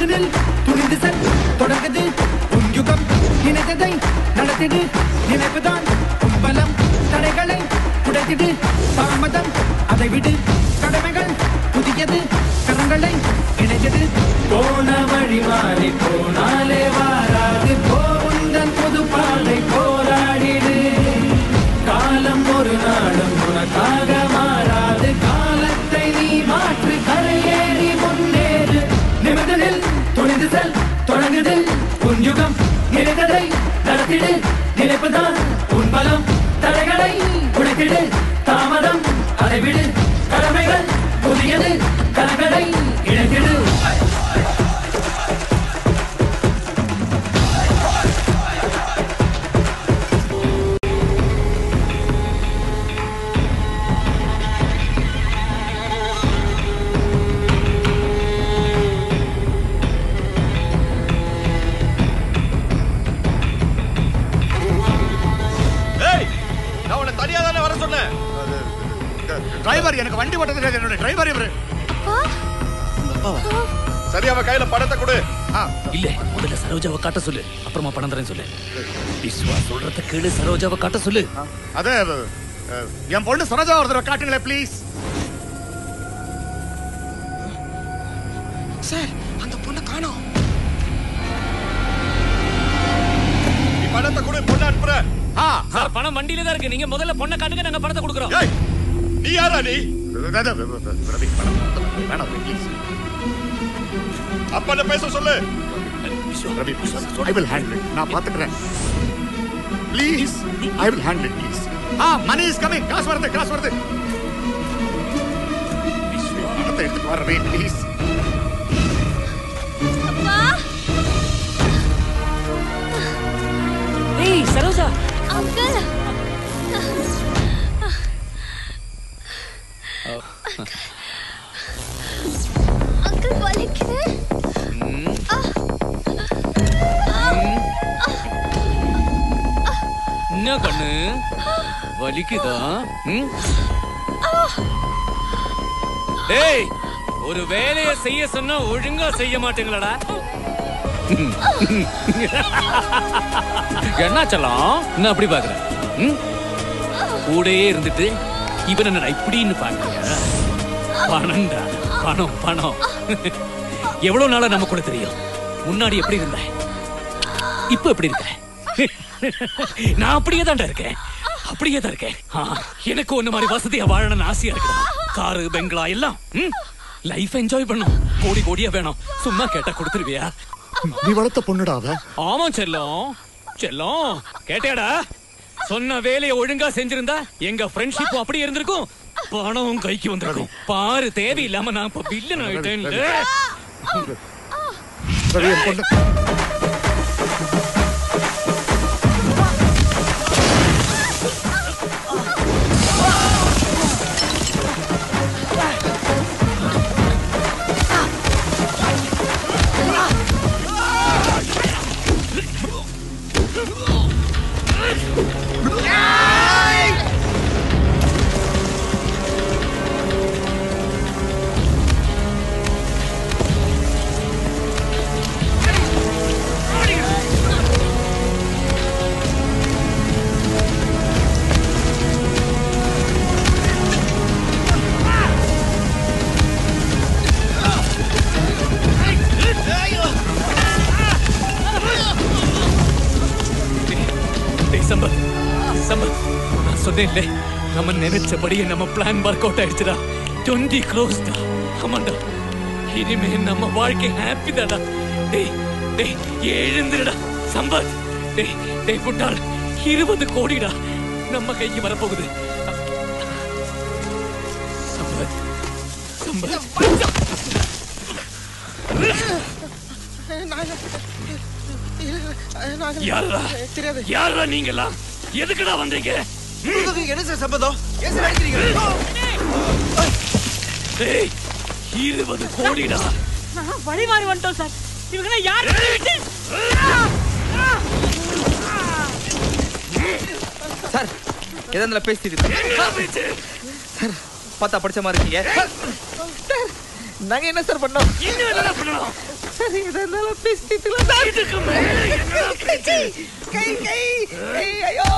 நிமிர்ந்து துணிந்து செல் தொடங்குது உன் யுகம் நினைத்ததை நடத்திடு நினைப்புதான் உன் பலம் தடைகளை உடைத்திடு தாமதம் அதை விடு கடமைகள் புதியது கரங்களை இணைத்தது போன வழி மாறி போனாலே வாராது போந்தன் பொது பாதை போராடிடு காலம் ஒரு நாளும் உனக்காக மாறாது காலத்தை நீ மாற்று கரையேறி முன்னேறு நிமிர்ந்து துணிந்து செல் தொடங்குது உன் யுகம் நினைத்ததை நடத்திடு நினைப்புதான் உன் பலம் தடைகளை உடைத்திடு தாமதம் அதை விடு கடமைகள் புதியது கரங்களை இணைத்திடு டிரைவர் எனக்கு வண்டி ஓட்ட தெரியாது என்னோட டிரைவர் இவரு சரியா அவ கையில பணத்தை கொடு இல்ல முதல்ல சரோஜாவை காட்ட சொல்லு அப்புறமா பணம் தரேன்னு சொல்லு விஸ்வா சொல்றத கேளு சரோஜாவை காட்ட சொல்லு அதே என் பொண்ணு சரோஜா ஒரு தடவை காட்டுங்களே ப்ளீஸ் சார் அந்த பொண்ணை காணோம் நீ பணத்தை கொடு பொண்ணை அனுப்புற சார் பணம் வண்டியில தான் இருக்கு நீங்க முதல்ல பொண்ணை காட்டுங்க நாங்க பணத்தை கொடுக்குறோம் நீ யாரா நீ அப்பா பேச சொல்லு Ravi I will handle it நான் பாத்துக்கிறேன் please I will handle it please money is coming காசு வருது பணத்தை எடுத்து வா ரவி ப்ளீஸ் அப்பா ஏய் சரோஜா அங்கிள் அங்கிள் வலிக்குது என்ன கண்ணு வலிக்குதா டேய் ஒரு வேலையை செய்ய சொன்னா ஒழுங்கா செய்ய மாட்டீங்களடா என்ன சொல்லலாம் என்ன அப்படி பாக்குறேன் கூடயே இருந்துட்டு இவன் என்ன இப்படின்னு பாக்குறியா பணம்டா பணம் எவ்வளவு நாளா நம்ம கூட தெரியும் முன்னாடி எப்படி இருந்த இப்ப எப்படி இருக்க நான் அப்படியே தான் இருக்கேன் எனக்கு ஒண்ணு மாதிரி வசதியா வாழணும்னு ஆசையா இருக்கு காரு பெங்களா எல்லாம் லைஃப் என்ஜாய் பண்ணும் கோடியா வேணும் சும்மா கேட்டா கொடுத்துருவியா நீ வளர்த்த பொண்ணுடா அவ ஆமா செல்லம் கேட்டியாடா சொன்ன வேலையை ஒழுங்கா செஞ்சிருந்தா எங்க ஃப்ரெண்ட்ஷிப் அப்படியே இருந்திருக்கும் பணம் கைக்கு வந்திருக்கும் பாரு தேவையில்லாம நான் இப்ப வில்லன் ஆயிட்டேன் சொன்னேன்ல நம்ம நினைச்சபடியே நம்ம பிளான் ஒர்க் அவுட் ஆயிடுச்சுடா 20 crores டா ஆமாண்டா இனிமே நம்ம வாழ்க்கை ஹாப்பி தாடா டேய் எழுந்துடா சம்பத் டேய் புட்டாள் 20 கோடிடா நம்ம கைக்கு வரப்போகுது சம்பத் யாரா நீங்களா எதுக்குடா வந்தீங்க என்ன சார் சம்பந்தம் ஏன் சார் அடிக்கிறீங்க 20 கோடிடா வழி மாறி வந்துட்டோம் சார் இவங்க யாரு சார் எதனால பேசிட்டு சார் பார்த்தா படிச்ச மாதிரி இருக்கீங்க நாங்க என்ன சார் பண்ணோம் என்ன பண்ணோம் சார் இருந்தாலும் பேசிட்டுலாம் கை கை ஐயோ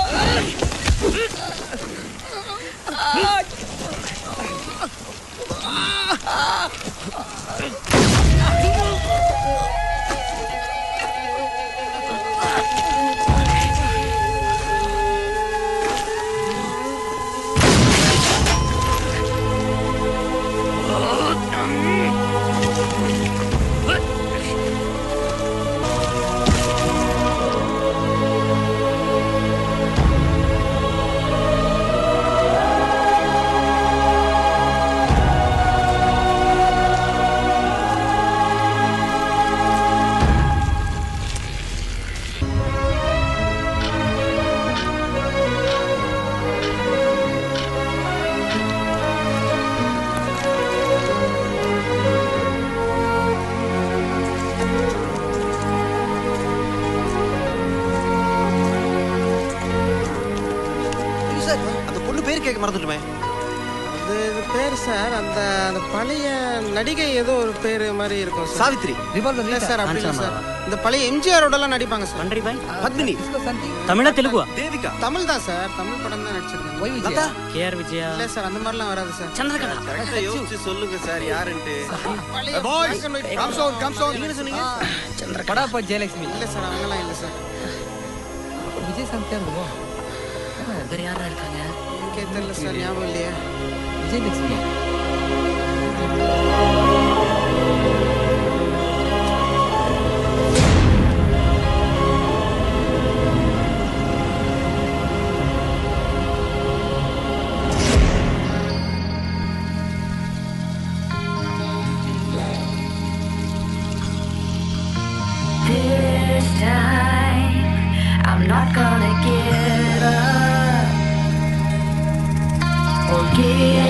மறந்துட்டுமே. அது பேர் சார் அந்த அந்த பழைய நடிகை ஏதோ ஒரு பேர் மாதிரி இருக்கும் சார். சாவித்ரி. இல்லை சார் அப்படி இல்லை சார். இந்த பழைய எம்ஜிஆரோடலாம் நடிப்பாங்க சார். நன்றி பாய். பத்மினி. தமிழா தெலுங்குவா? தேவிகா. தமிழ் தான் சார். தமிழ் படம் தான் நடிச்சிருக்காங்க. லதா. கேஆர் விஜயா? இல்லை சார் அந்த மாதிரிலாம் வராது சார். சந்திரகலா. கரெக்டா யோசிச்சு சொல்லுங்க சார் யாருன்னு. Boys, come on. என்ன சொன்னீங்க? படாப்பா ஜெயலட்சுமி. இல்லை சார் அவங்களாம் இல்லை சார். விஜய் சாந்தியா இருக்குமோ? வேற யாரா இருக்காங்க? எனக்கே தெரியல சார், ஞாபகம் இல்லையே. Vijayalakshmi. This time I'm not gonna give up or give